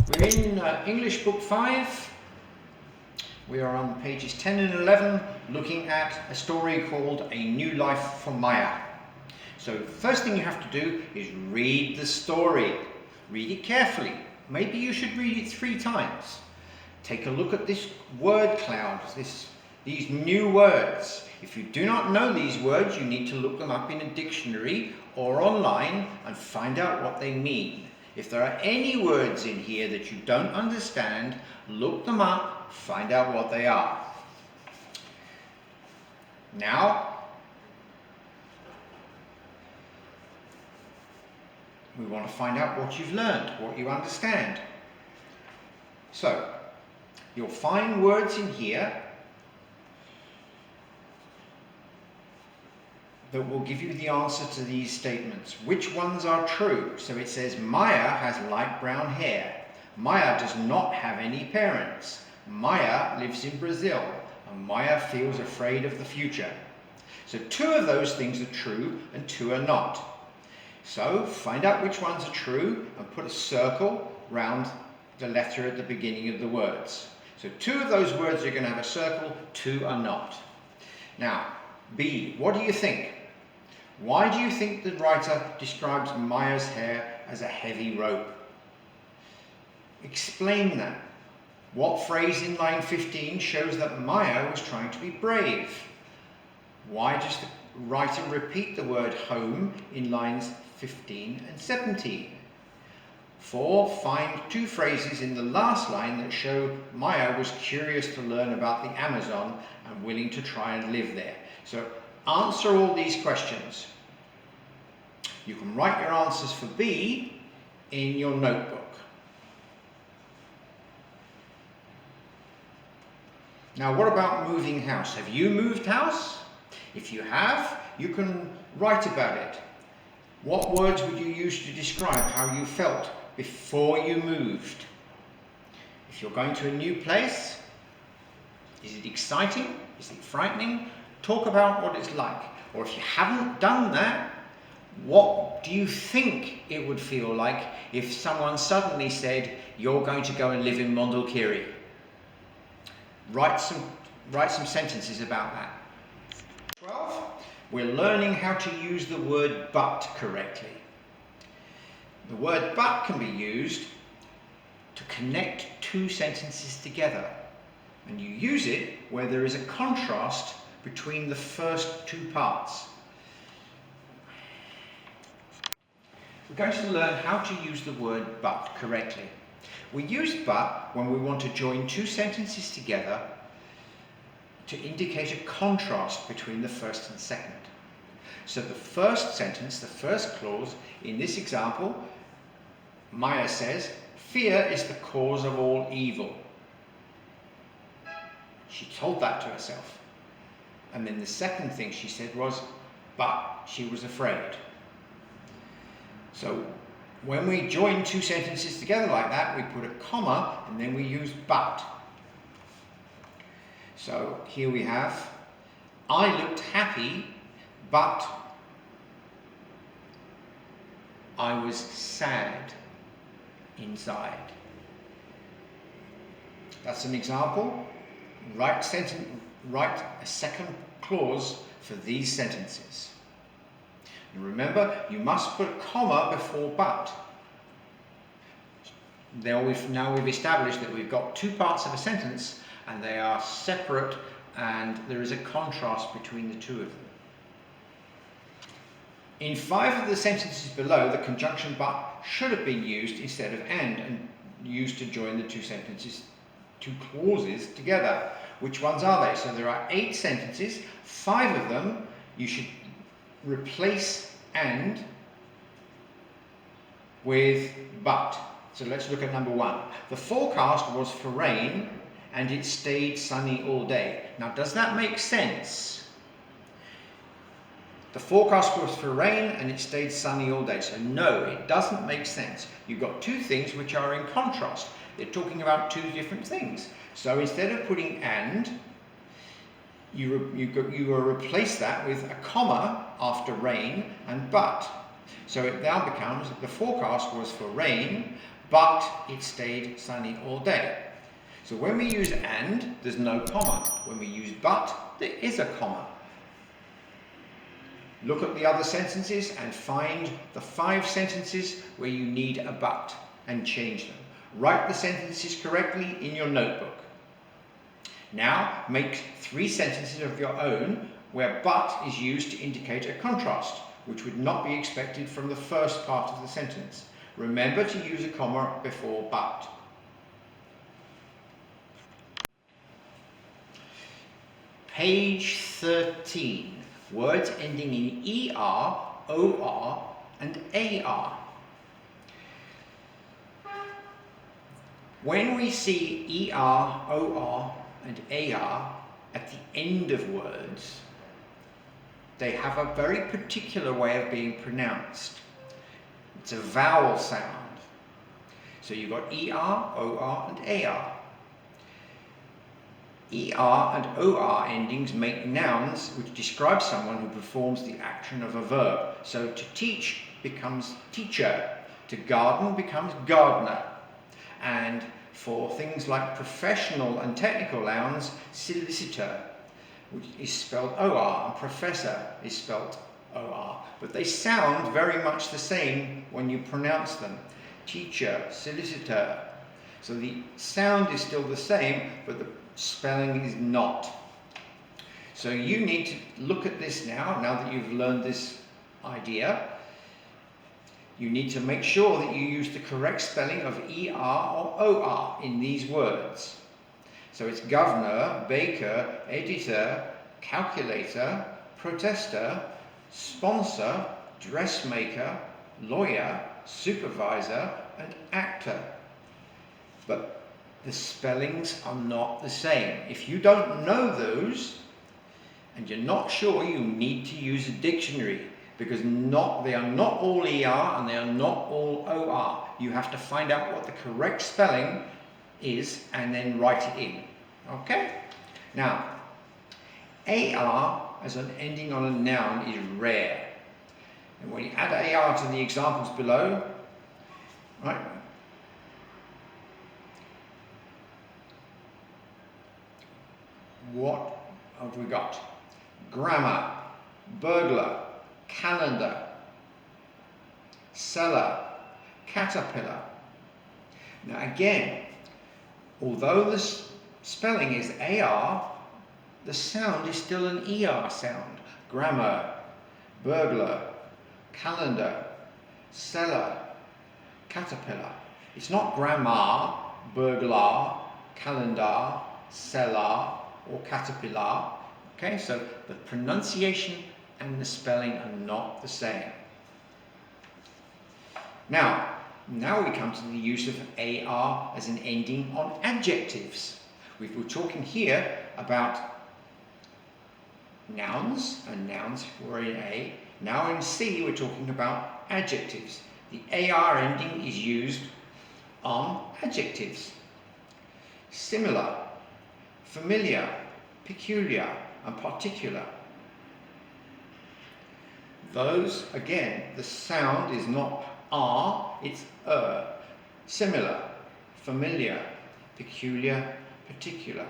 We're in English Book 5. We are on pages 10 and 11 looking at a story called A New Life for Maya. So first thing you have to do is read the story. Read it carefully. Maybe you should read it 3 times. Take a look at this word cloud, these new words. If you do not know these words, you need to look them up in a dictionary or online and find out what they mean. If there are any words in here that you don't understand, look them up, find out what they are. Now, we want to find out what you've learned, what you understand. So, you'll find words in here that will give you the answer to these statements. Which ones are true? So it says Maya has light brown hair. Maya does not have any parents. Maya lives in Brazil, and Maya feels afraid of the future. So 2 of those things are true and 2 are not. So find out which ones are true and put a circle round the letter at the beginning of the words. So 2 of those words are going to have a circle, 2 are not. Now, B, what do you think? Why do you think the writer describes Maya's hair as a heavy rope? Explain that. What phrase in line 15 shows that Maya was trying to be brave? Why does the writer repeat the word home in lines 15 and 17? 4, find 2 phrases in the last line that show Maya was curious to learn about the Amazon and willing to try and live there. So answer all these questions. You can write your answers for B in your notebook. Now, what about moving house? Have you moved house? If you have, you can write about it. What words would you use to describe how you felt before you moved? If you're going to a new place, is it exciting? Is it frightening? Talk about what it's like. Or if you haven't done that, what do you think it would feel like if someone suddenly said, you're going to go and live in Mondulkiri? Write some sentences about that. 12, we're learning how to use the word but correctly. The word but can be used to connect 2 sentences together. And you use it where there is a contrast between the first 2 parts. We're going to learn how to use the word but correctly. We use but when we want to join 2 sentences together to indicate a contrast between the first and second. So the first sentence, the first clause, in this example, Maya says, fear is the cause of all evil. She told that to herself. And then the second thing she said was, but she was afraid. So when we join 2 sentences together like that, we put a comma and then we use but. So here we have, I looked happy, but I was sad inside. That's an example. Write a second clause for these sentences. And remember, you must put a comma before but. Now we've established that we've got 2 parts of a sentence and they are separate and there is a contrast between the 2 of them. In 5 of the sentences below, the conjunction but should have been used instead of and used to join the 2 sentences, 2 clauses together. Which ones are they? So there are 8 sentences, 5 of them you should replace and with but. So let's look at number 1. The forecast was for rain and it stayed sunny all day. Now, does that make sense? The forecast was for rain and it stayed sunny all day. So no, it doesn't make sense. You've got 2 things which are in contrast. They're talking about 2 different things. So instead of putting and, you will replace that with a comma after rain and but. So it now becomes the forecast was for rain, but it stayed sunny all day. So when we use and, there's no comma. When we use but, there is a comma. Look at the other sentences and find the 5 sentences where you need a but and change them. Write the sentences correctly in your notebook. Now make 3 sentences of your own where but is used to indicate a contrast, which would not be expected from the first part of the sentence. Remember to use a comma before but. Page 13. Words ending in ER, OR and AR. When we see ER, OR and AR at the end of words, they have a very particular way of being pronounced. It's a vowel sound. So you've got ER, OR and AR. ER and OR endings make nouns which describe someone who performs the action of a verb. So to teach becomes teacher, to garden becomes gardener, and for things like professional and technical nouns, solicitor, which is spelled OR, and professor is spelled OR. But they sound very much the same when you pronounce them. Teacher, solicitor. So the sound is still the same, but the spelling is not. So you need to look at this now that you've learned this idea. You need to make sure that you use the correct spelling of ER or OR in these words. So it's governor, baker, editor, calculator, protester, sponsor, dressmaker, lawyer, supervisor, and actor. But the spellings are not the same. If you don't know those and you're not sure, you need to use a dictionary, because they are not all ER and they are not all OR. You have to find out what the correct spelling is and then write it in. Okay? Now, AR as an ending on a noun is rare. And when you add AR to the examples below, right? What have we got? Grammar, burglar, calendar, cellar, caterpillar. Now again, although the spelling is AR, the sound is still an ER sound. Grammar, burglar, calendar, cellar, caterpillar. It's not grammar, burglar, calendar, cellar, or caterpillar. Okay, so the pronunciation and the spelling are not the same. Now we come to the use of AR as an ending on adjectives. We're talking here about nouns, and nouns were in A. Now in C we're talking about adjectives. The AR ending is used on adjectives. Similar, familiar, peculiar, and particular. Those, again, the sound is not R, it's Similar, familiar, peculiar, particular.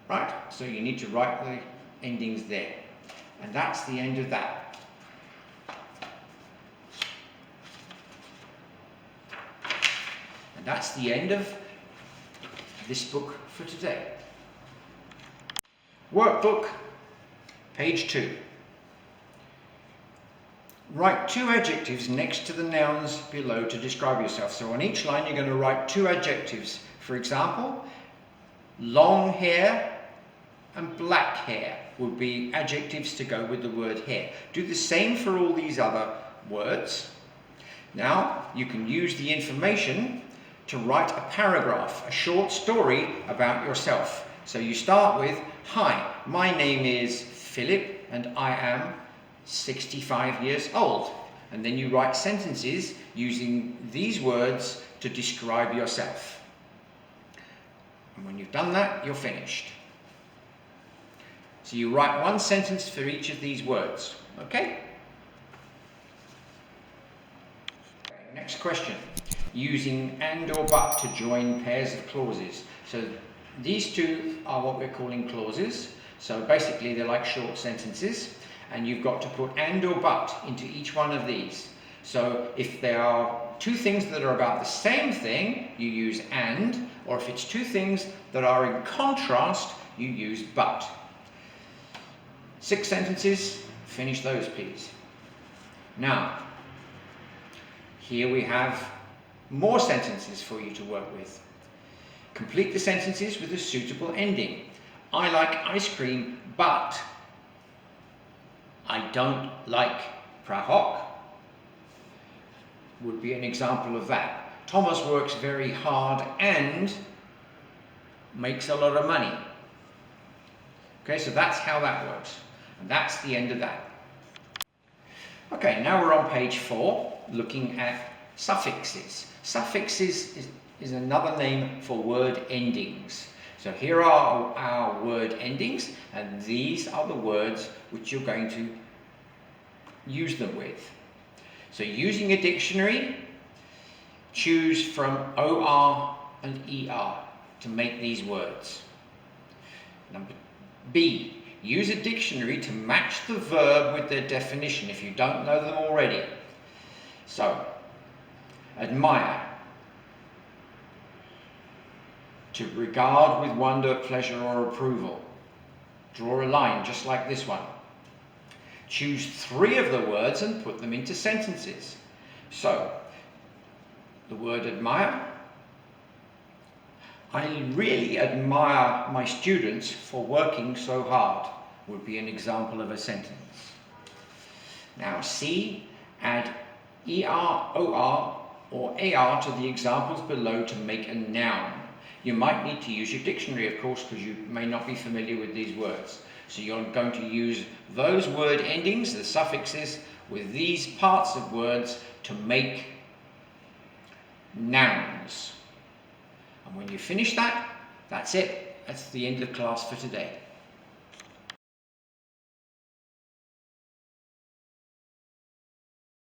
Right, so you need to write the endings there. And that's the end of that. And that's the end of this book for today. Workbook, page 2. Write 2 adjectives next to the nouns below to describe yourself. So on each line you're going to write 2 adjectives. For example, long hair and black hair would be adjectives to go with the word hair. Do the same for all these other words. Now you can use the information to write a paragraph, a short story about yourself. So you start with, hi, my name is Philip and I am 65 years old. And then you write sentences using these words to describe yourself. And when you've done that, you're finished. So you write 1 sentence for each of these words, okay? Next question. Using and or but to join pairs of clauses. So these two are what we're calling clauses. So basically they're like short sentences, and you've got to put and or but into each one of these. So if there are two things that are about the same thing, you use and, or if it's two things that are in contrast, you use but. 6 sentences, finish those please. Now, here we have more sentences for you to work with. Complete the sentences with a suitable ending. I like ice cream, but I don't like prahoc. Would be an example of that. Thomas works very hard and makes a lot of money. Okay, so that's how that works. And that's the end of that. Okay, now we're on page 4, looking at suffixes. Suffixes is another name for word endings. So here are our word endings, and these are the words which you're going to use them with. So using a dictionary, choose from OR and ER to make these words. Number B, use a dictionary to match the verb with their definition if you don't know them already. So, admire, to regard with wonder, pleasure or approval. Draw a line just like this one. Choose 3 of the words and put them into sentences. So, the word admire. I really admire my students for working so hard, would be an example of a sentence. Now C, add ER, OR or AR to the examples below to make a noun. You might need to use your dictionary, of course, because you may not be familiar with these words. So you're going to use those word endings, the suffixes, with these parts of words to make nouns. And when you finish that, that's it. That's the end of class for today.